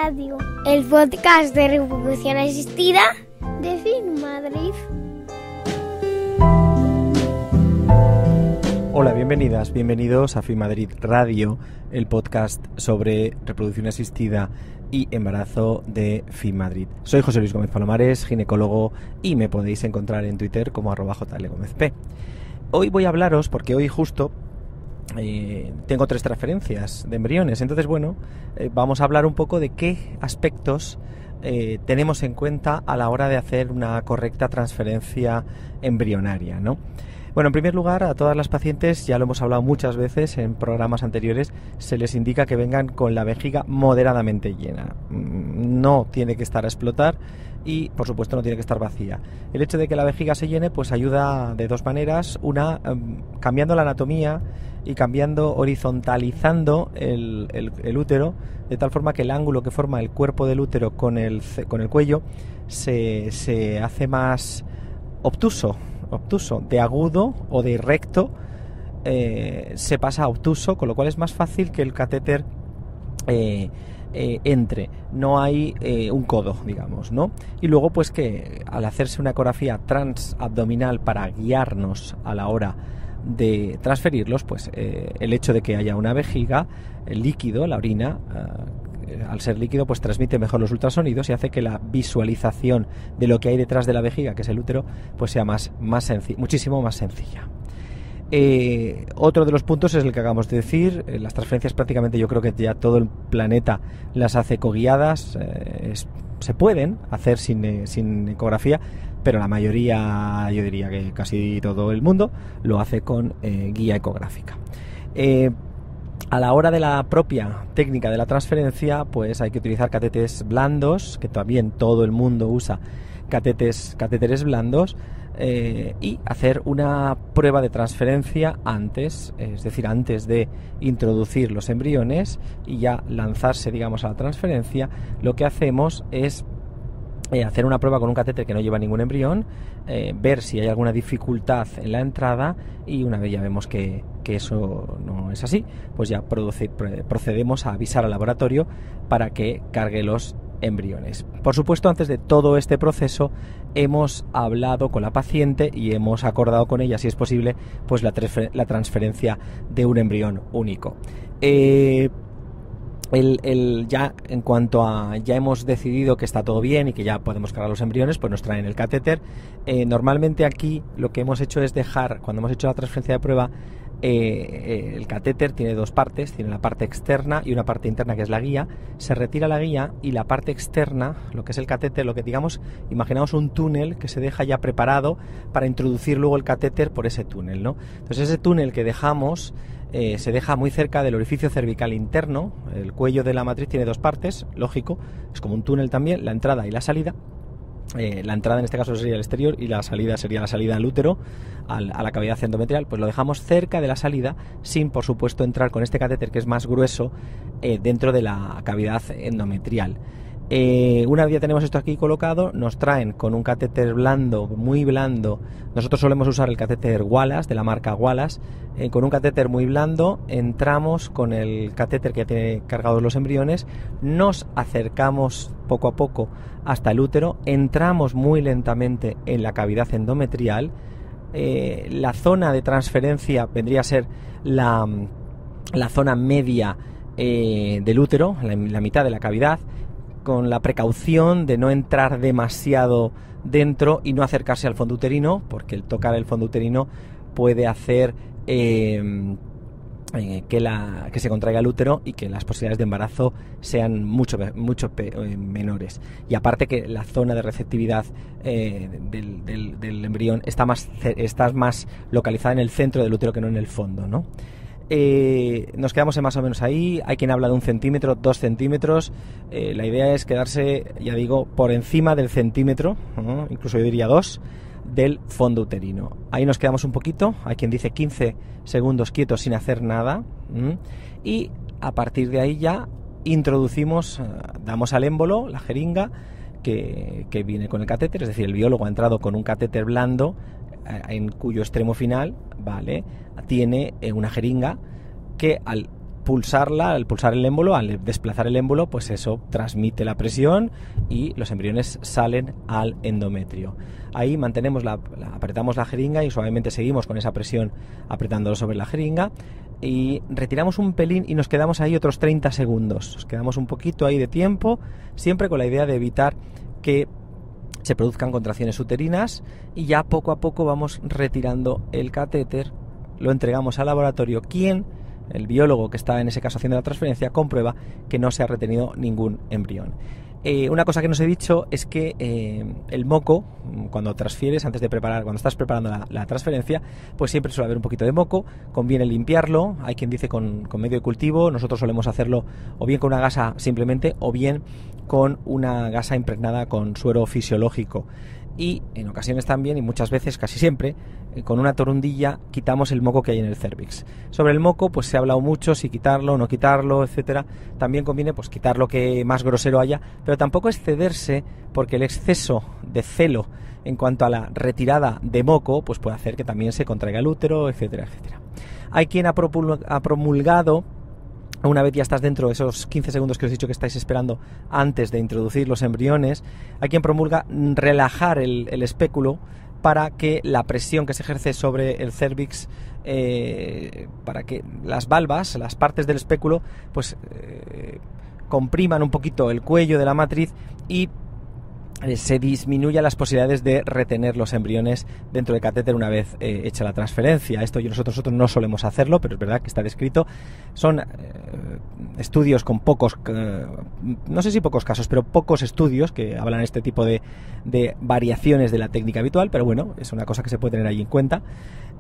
Radio, el podcast de reproducción asistida de FIMadrid. Hola, bienvenidas, bienvenidos a FIMadrid Radio, el podcast sobre reproducción asistida y embarazo de FIMadrid. Soy José Luis Gómez Palomares, ginecólogo, y me podéis encontrar en Twitter como @jlgomezp. Hoy voy a hablaros, porque hoy justo tengo 3 transferencias de embriones, entonces vamos a hablar un poco de qué aspectos tenemos en cuenta a la hora de hacer una correcta transferencia embrionaria, ¿no? Bueno, en primer lugar, a todas las pacientes, ya lo hemos hablado muchas veces en programas anteriores, se les indica que vengan con la vejiga moderadamente llena. No tiene que estar a explotar y, por supuesto, no tiene que estar vacía. El hecho de que la vejiga se llene, pues ayuda de 2 maneras. Una, cambiando la anatomía y horizontalizando el útero, de tal forma que el ángulo que forma el cuerpo del útero con el cuello se hace más obtuso, de agudo o de recto se pasa a obtuso, con lo cual es más fácil que el catéter entre. No hay un codo, digamos, ¿no? Y luego, pues que al hacerse una ecografía transabdominal para guiarnos a la hora de transferirlos, pues el hecho de que haya una vejiga, el líquido, la orina, al ser líquido, pues transmite mejor los ultrasonidos y hace que la visualización de lo que hay detrás de la vejiga, que es el útero, pues sea muchísimo más sencilla. Otro de los puntos es el que acabamos de decir. Las transferencias prácticamente yo creo que ya todo el planeta las hace coguiadas. Se pueden hacer sin ecografía, pero la mayoría, yo diría que casi todo el mundo, lo hace con guía ecográfica. A la hora de la propia técnica de la transferencia, pues hay que utilizar catéteres blandos, que también todo el mundo usa catéteres blandos, y hacer una prueba de transferencia antes, es decir, antes de introducir los embriones y ya lanzarse, digamos, a la transferencia. Lo que hacemos es hacer una prueba con un catéter que no lleva ningún embrión, ver si hay alguna dificultad en la entrada, y una vez ya vemos que eso no es así, pues ya procedemos a avisar al laboratorio para que cargue los embriones. Por supuesto, antes de todo este proceso hemos hablado con la paciente y hemos acordado con ella, si es posible, pues la transferencia de un embrión único. Ya en cuanto a ya hemos decidido que está todo bien y que ya podemos cargar los embriones, pues nos traen el catéter. Normalmente aquí lo que hemos hecho es dejar, cuando hemos hecho la transferencia de prueba, el catéter tiene 2 partes, tiene la parte externa y una parte interna, que es la guía. Se retira la guía y la parte externa, lo que es el catéter, lo que digamos, imaginamos un túnel que se deja ya preparado para introducir luego el catéter por ese túnel, ¿no? Entonces ese túnel que dejamos se deja muy cerca del orificio cervical interno. El cuello de la matriz tiene 2 partes, lógico, es como un túnel también, la entrada y la salida. La entrada en este caso sería el exterior y la salida sería la salida al útero, a la cavidad endometrial. Pues lo dejamos cerca de la salida, sin, por supuesto, entrar con este catéter, que es más grueso, dentro de la cavidad endometrial. Una vez ya tenemos esto aquí colocado, nos traen con un catéter blando, muy blando. Nosotros solemos usar el catéter Wallace, de la marca Wallace. Con un catéter muy blando entramos con el catéter que ya tiene cargados los embriones, nos acercamos poco a poco hasta el útero, entramos muy lentamente en la cavidad endometrial. La zona de transferencia vendría a ser la zona media del útero, la mitad de la cavidad, con la precaución de no entrar demasiado dentro y no acercarse al fondo uterino, porque el tocar el fondo uterino puede hacer que se contraiga el útero y que las posibilidades de embarazo sean mucho menores. Y aparte que la zona de receptividad del embrión está más localizada en el centro del útero que no en el fondo, ¿no? Nos quedamos más o menos ahí. Hay quien habla de 1 centímetro, 2 centímetros. La idea es quedarse, ya digo, por encima del centímetro, incluso yo diría 2, del fondo uterino. Ahí nos quedamos un poquito. Hay quien dice 15 segundos quietos sin hacer nada, y a partir de ahí ya introducimos, damos al émbolo, la jeringa que viene con el catéter, es decir, el biólogo ha entrado con un catéter blando en cuyo extremo final, ¿vale?, tiene una jeringa que al pulsar el émbolo, al desplazar el émbolo, pues eso transmite la presión y los embriones salen al endometrio. Ahí apretamos la jeringa y suavemente seguimos con esa presión apretándolo sobre la jeringa y retiramos un pelín y nos quedamos ahí otros 30 segundos. Nos quedamos un poquito ahí de tiempo, siempre con la idea de evitar que se produzcan contracciones uterinas, y ya poco a poco vamos retirando el catéter, lo entregamos al laboratorio, el biólogo que está en ese caso haciendo la transferencia, comprueba que no se ha retenido ningún embrión. Una cosa que no os he dicho es que el moco, cuando transfieres, cuando estás preparando la transferencia, pues siempre suele haber un poquito de moco, conviene limpiarlo. Hay quien dice con medio de cultivo, nosotros solemos hacerlo o bien con una gasa simplemente, o bien con una gasa impregnada con suero fisiológico. Y en ocasiones también, y muchas veces, casi siempre, con una torundilla quitamos el moco que hay en el cérvix. Sobre el moco pues se ha hablado mucho, si quitarlo, no quitarlo, etcétera. También conviene pues quitar lo que más grosero haya, pero tampoco excederse, porque el exceso de celo en cuanto a la retirada de moco pues puede hacer que también se contraiga el útero, etcétera, etcétera. Hay quien ha promulgado, una vez ya estás dentro de esos 15 segundos que os he dicho que estáis esperando antes de introducir los embriones, hay quien promulga relajar el espéculo para que la presión que se ejerce sobre el cérvix, para que las valvas, las partes del espéculo, pues compriman un poquito el cuello de la matriz y se disminuya las posibilidades de retener los embriones dentro del catéter una vez hecha la transferencia. Esto nosotros no solemos hacerlo, pero es verdad que está descrito. Son estudios con pocos, no sé si pocos casos, pero pocos estudios que hablan este tipo de variaciones de la técnica habitual, pero bueno, es una cosa que se puede tener ahí en cuenta.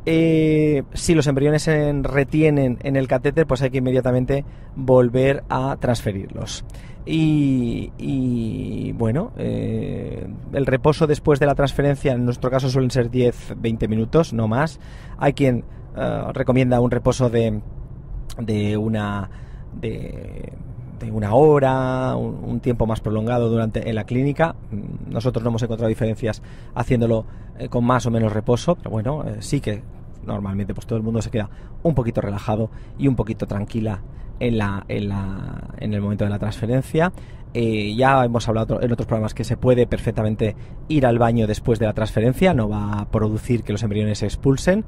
Si los embriones se retienen en el catéter, pues hay que inmediatamente volver a transferirlos. Y bueno, el reposo después de la transferencia en nuestro caso suelen ser 10-20 minutos, no más. Hay quien recomienda un reposo de una hora, un tiempo más prolongado en la clínica. Nosotros no hemos encontrado diferencias haciéndolo con más o menos reposo, pero bueno, sí que normalmente pues todo el mundo se queda un poquito relajado y un poquito tranquila en el momento de la transferencia. Ya hemos hablado en otros programas que se puede perfectamente ir al baño después de la transferencia, no va a producir que los embriones se expulsen.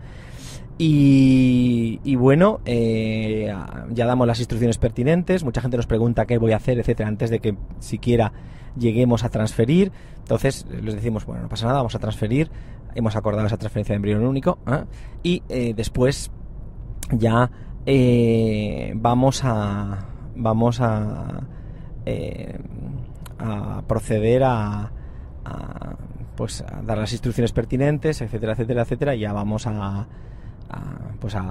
Y bueno, ya damos las instrucciones pertinentes. Mucha gente nos pregunta qué voy a hacer, etcétera, antes de que siquiera lleguemos a transferir. Entonces les decimos, bueno, no pasa nada, vamos a transferir. Hemos acordado esa transferencia de embrión único, y después ya vamos a proceder a dar las instrucciones pertinentes, etcétera, etcétera, etcétera, y ya vamos a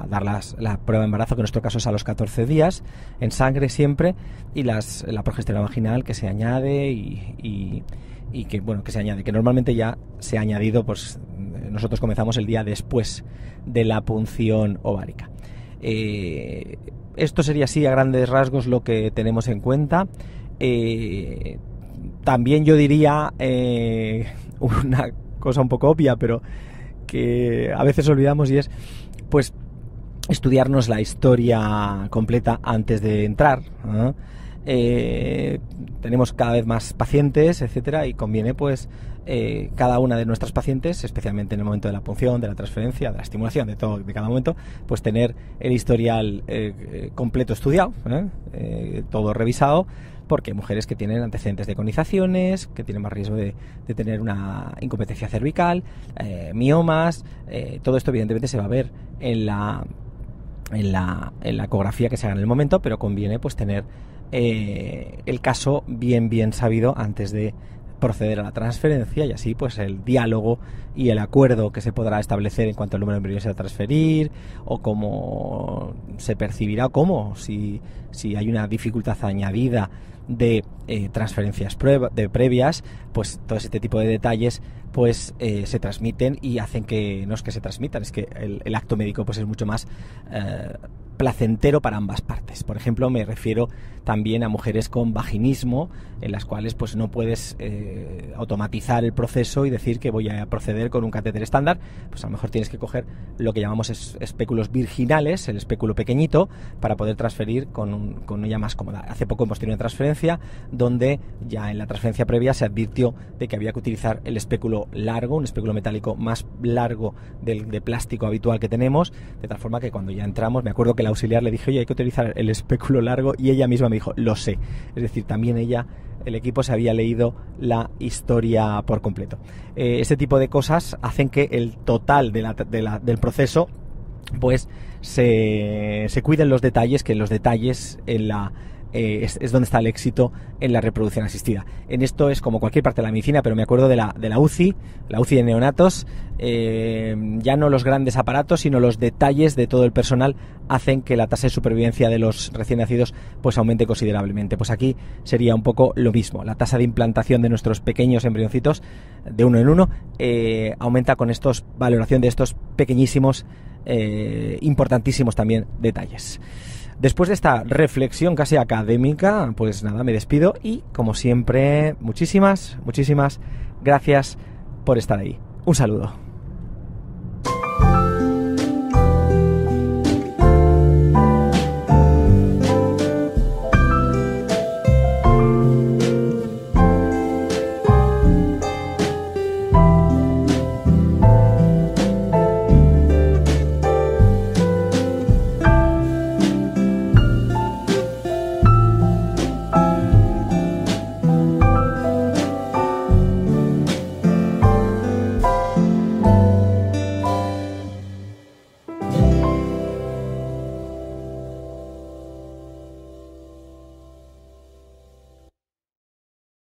dar la prueba de embarazo, que en nuestro caso es a los 14 días, en sangre siempre, y la progesterona vaginal que se añade y que se añade, que normalmente ya se ha añadido, pues nosotros comenzamos el día después de la punción ovárica. Esto sería así a grandes rasgos lo que tenemos en cuenta. También yo diría una cosa un poco obvia, pero que a veces olvidamos, y es pues estudiarnos la historia completa antes de entrar, ¿no? Tenemos cada vez más pacientes, etcétera, y conviene pues cada una de nuestras pacientes, especialmente en el momento de la punción, de la transferencia, de la estimulación, de cada momento, pues tener el historial completo estudiado, todo revisado, porque hay mujeres que tienen antecedentes de conizaciones, que tienen más riesgo de tener una incompetencia cervical, miomas. Todo esto evidentemente se va a ver en la ecografía que se haga en el momento, pero conviene pues tener el caso bien sabido antes de proceder a la transferencia, y así pues el diálogo y el acuerdo que se podrá establecer en cuanto al número de embriones a transferir, o cómo se percibirá, si hay una dificultad añadida de transferencias previas, pues todo este tipo de detalles pues se transmiten y hacen que, no es que se transmitan, es que el acto médico pues es mucho más placentero para ambas partes. Por ejemplo, me refiero también a mujeres con vaginismo, en las cuales pues no puedes automatizar el proceso y decir que voy a proceder con un catéter estándar. Pues a lo mejor tienes que coger lo que llamamos espéculos virginales, el espéculo pequeñito, para poder transferir con ella más cómoda. Hace poco hemos tenido una transferencia donde ya en la transferencia previa se advirtió de que había que utilizar el espéculo largo, un espéculo metálico más largo de plástico habitual que tenemos, de tal forma que cuando ya entramos, me acuerdo que el auxiliar le dije, oye, hay que utilizar el espéculo largo, y ella misma me dijo, lo sé. Es decir, también el equipo se había leído la historia por completo. Este tipo de cosas hacen que el total del proceso pues se cuiden los detalles, que los detalles es donde está el éxito en la reproducción asistida. En esto es como cualquier parte de la medicina, pero me acuerdo de la UCI de neonatos, ya no los grandes aparatos, sino los detalles de todo el personal hacen que la tasa de supervivencia de los recién nacidos pues aumente considerablemente. Pues aquí sería un poco lo mismo. La tasa de implantación de nuestros pequeños embrioncitos de uno en uno aumenta con valoración de estos pequeñísimos, importantísimos también detalles. Después de esta reflexión casi académica, pues nada, me despido y, como siempre, muchísimas gracias por estar ahí. Un saludo.